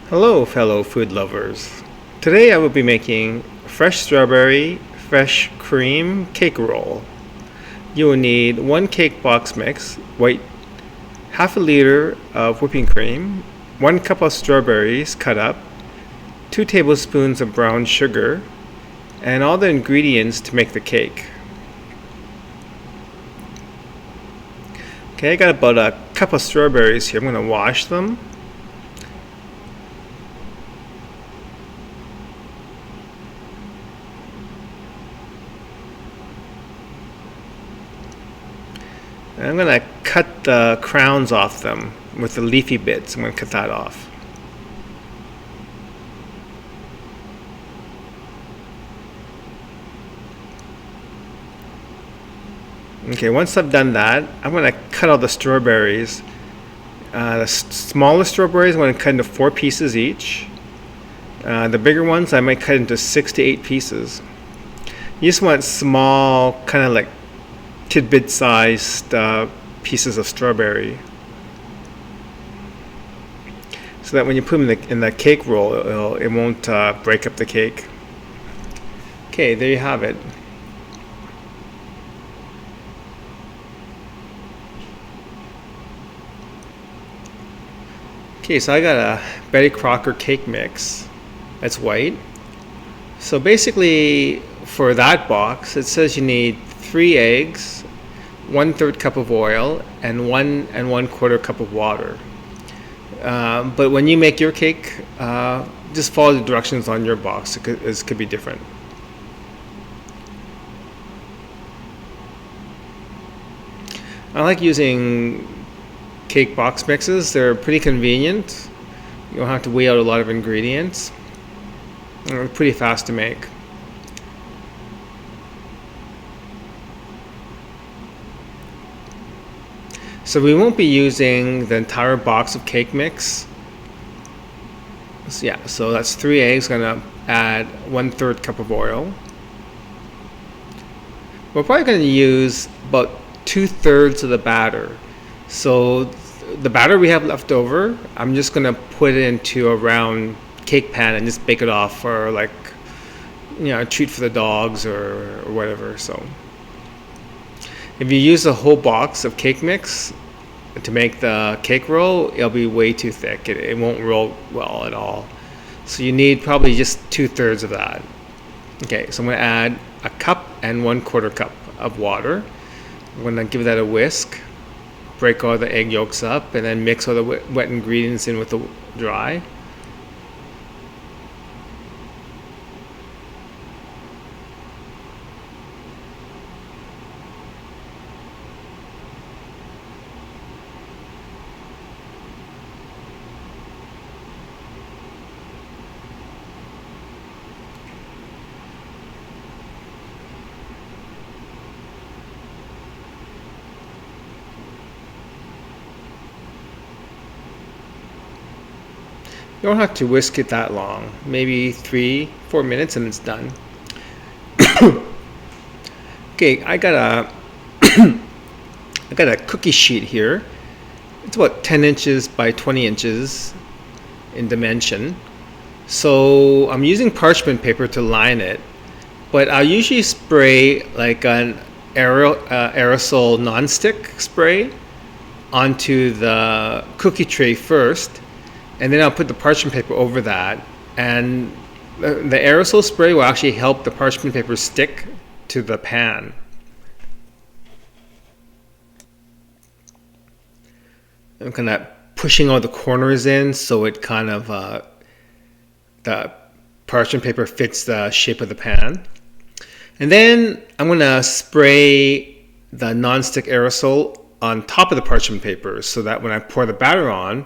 Hello, fellow food lovers. Today I will be making fresh strawberry, fresh cream cake roll. You will need 1 cake box mix, white, half a liter of whipping cream, 1 cup of strawberries cut up, 2 tablespoons of brown sugar, and all the ingredients to make the cake. Okay, I got about a cup of strawberries here. I'm going to wash them. And I'm going to cut the crowns off them with the leafy bits. I'm going to cut that off. Okay, once I've done that, I'm going to cut all the strawberries. The smallest strawberries I'm going to cut into 4 pieces each. The bigger ones I might cut into 6 to 8 pieces. You just want small, kind of like tidbit sized pieces of strawberry, so that when you put them in the cake roll, it won't break up the cake. Okay, there you have it. Okay, so I got a Betty Crocker cake mix. That's white. So basically, for that box, it says you need 3 eggs, 1/3 cup of oil, and 1 1/4 cup of water. But when you make your cake, just follow the directions on your box. It could be different. I like using cake box mixes. They're pretty convenient. You don't have to weigh out a lot of ingredients. They're pretty fast to make. So we won't be using the entire box of cake mix. So yeah, so that's 3 eggs. Gonna add 1/3 cup of oil. We're probably gonna use about 2/3 of the batter. So the batter we have left over, I'm just gonna put it into a round cake pan and just bake it off for, like, a treat for the dogs or whatever. So if you use a whole box of cake mix to make the cake roll, it'll be way too thick. It won't roll well at all. So you need probably just 2/3 of that. Okay, so I'm going to add a cup and 1/4 cup of water. I'm going to give that a whisk, break all the egg yolks up, and then mix all the wet ingredients in with the dry. You don't have to whisk it that long. Maybe 3-4 minutes and it's done. Okay, I got a cookie sheet here. It's about 10 inches by 20 inches in dimension. So I'm using parchment paper to line it, but I'll usually spray like an aerosol nonstick spray onto the cookie tray first, and then I'll put the parchment paper over that, and the aerosol spray will actually help the parchment paper stick to the pan. I'm kind of pushing all the corners in so it kind of the parchment paper fits the shape of the pan. And then I'm going to spray the nonstick aerosol on top of the parchment paper, so that when I pour the batter on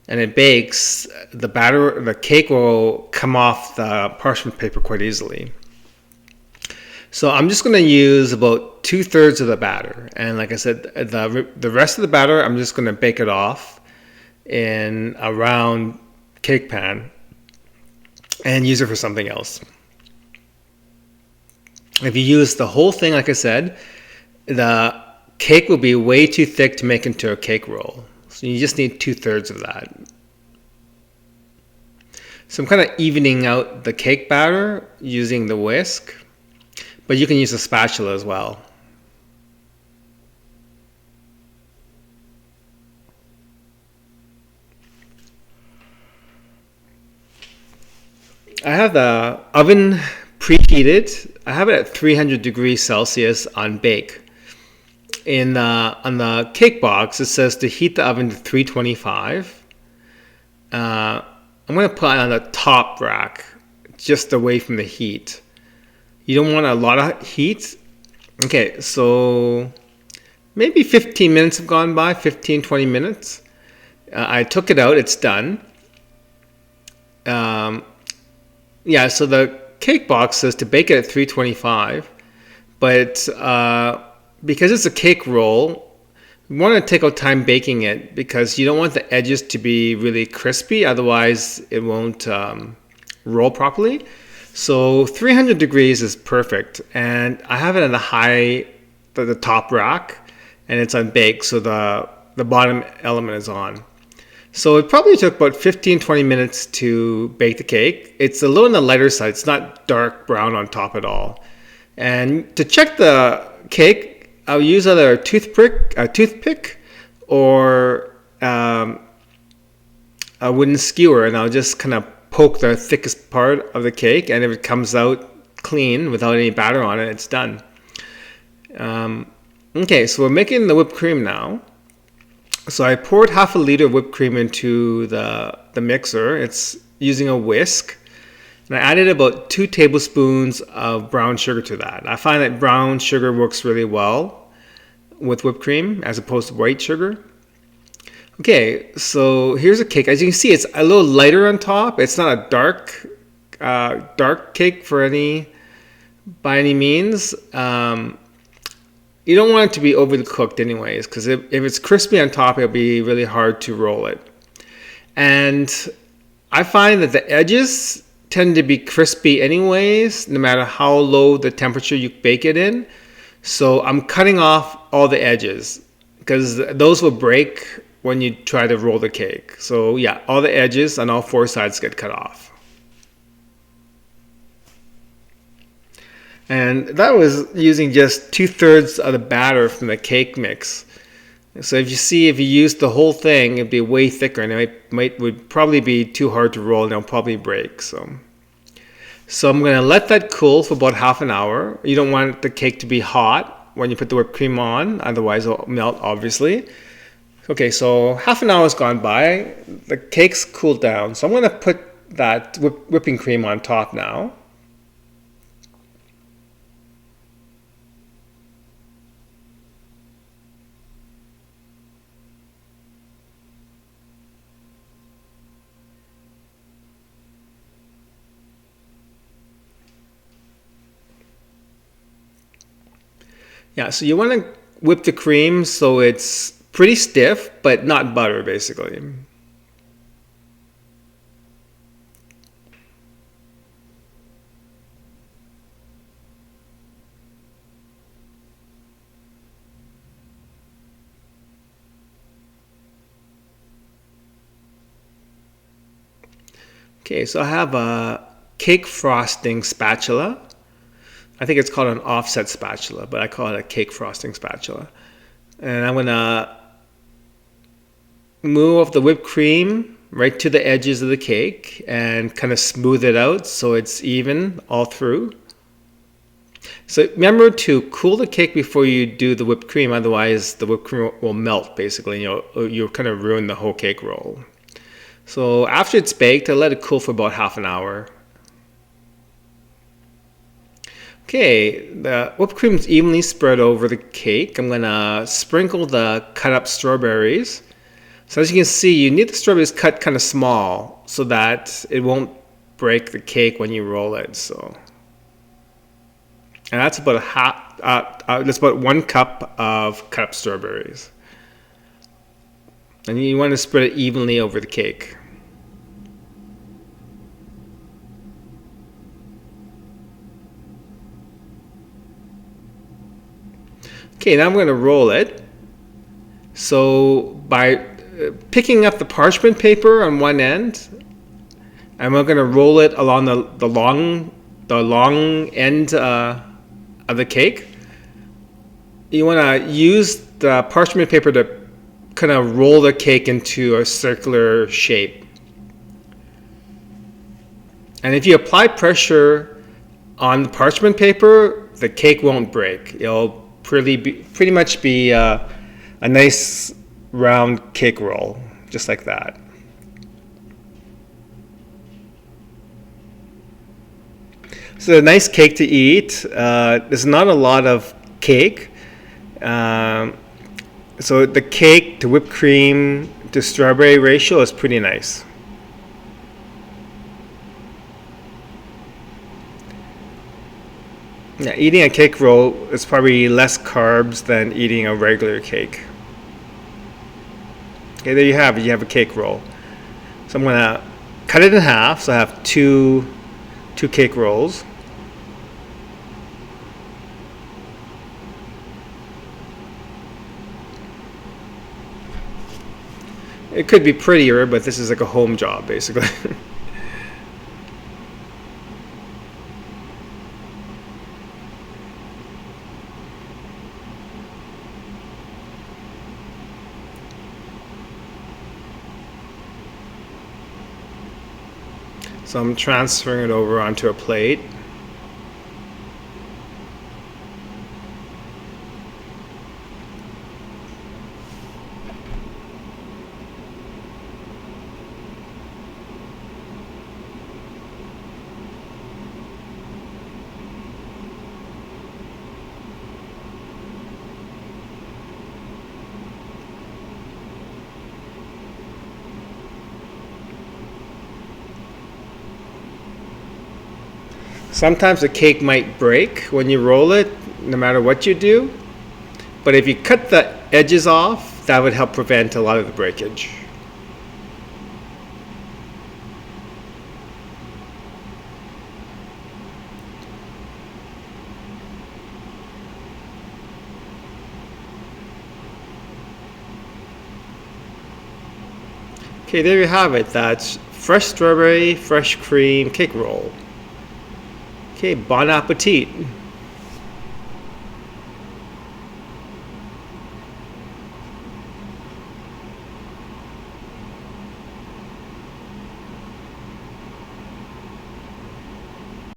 and it bakes, the cake will come off the parchment paper quite easily. So I'm just going to use about 2/3 of the batter, and like I said, the rest of the batter I'm just going to bake it off in a round cake pan and use it for something else. If you use the whole thing, like I said, the cake will be way too thick to make into a cake roll. So you just need 2/3 of that. So I'm kind of evening out the cake batter using the whisk, but you can use a spatula as well. I have the oven preheated. I have it at 300 degrees Celsius on bake. On the cake box, it says to heat the oven to 325. I'm going to put it on the top rack, just away from the heat. You don't want a lot of heat. Okay, so maybe 15 minutes have gone by, 15-20 minutes. I took it out, it's done. Yeah, so the cake box says to bake it at 325, but because it's a cake roll, you want to take out time baking it because you don't want the edges to be really crispy, otherwise it won't roll properly. So 300 degrees is perfect, and I have it at the top rack, and it's on bake, so the bottom element is on. So it probably took about 15-20 minutes to bake the cake. It's a little on the lighter side. It's not dark brown on top at all. And to check the cake, I'll use either a toothpick or a wooden skewer, and I'll just kind of poke the thickest part of the cake, and if it comes out clean without any batter on it, it's done. Okay, so we're making the whipped cream now. So I poured half a liter of whipped cream into the mixer. It's using a whisk. And I added about 2 tablespoons of brown sugar to that. I find that brown sugar works really well with whipped cream as opposed to white sugar. Okay, so here's a cake. As you can see, it's a little lighter on top. It's not a dark cake by any means. You don't want it to be overly cooked anyways, because if it's crispy on top, it'll be really hard to roll it. And I find that the edges tend to be crispy anyways, no matter how low the temperature you bake it in. So I'm cutting off all the edges, because those will break when you try to roll the cake. So yeah, all the edges on all 4 sides get cut off. And that was using just 2/3 of the batter from the cake mix. So if you use the whole thing, it'd be way thicker, and it would probably be too hard to roll, and it'll probably break. So I'm gonna let that cool for about half an hour. You don't want the cake to be hot when you put the whipped cream on, otherwise it'll melt, obviously. Okay, so half an hour's gone by. The cake's cooled down, so I'm gonna put that whipping cream on top now. Yeah, so you want to whip the cream so it's pretty stiff, but not butter, basically. Okay, so I have a cake frosting spatula. I think it's called an offset spatula, but I call it a cake frosting spatula. And I'm gonna move the whipped cream right to the edges of the cake and kind of smooth it out so it's even all through. So remember to cool the cake before you do the whipped cream, otherwise the whipped cream will melt basically, you'll kind of ruin the whole cake roll. So after it's baked, I let it cool for about half an hour. Okay, the whipped cream is evenly spread over the cake. I'm gonna sprinkle the cut up strawberries. So as you can see, you need the strawberries cut kind of small so that it won't break the cake when you roll it. And that's about that's about 1 cup of cut up strawberries. And you want to spread it evenly over the cake. Okay, now I'm going to roll it. So by picking up the parchment paper on one end, and we're gonna roll it along the long end of the cake. You want to use the parchment paper to kind of roll the cake into a circular shape. And if you apply pressure on the parchment paper, the cake won't break. It'll pretty much be a nice round cake roll, just like that. So a nice cake to eat. There's not a lot of cake. So the cake to whipped cream to strawberry ratio is pretty nice. Yeah, eating a cake roll is probably less carbs than eating a regular cake. Okay, there you have it. You have a cake roll. So I'm gonna cut it in half. So I have two cake rolls. It could be prettier, but this is like a home job, basically. So I'm transferring it over onto a plate. Sometimes the cake might break when you roll it, no matter what you do. But if you cut the edges off, that would help prevent a lot of the breakage. Okay, there you have it. That's fresh strawberry, fresh cream cake roll. Okay, bon appetit.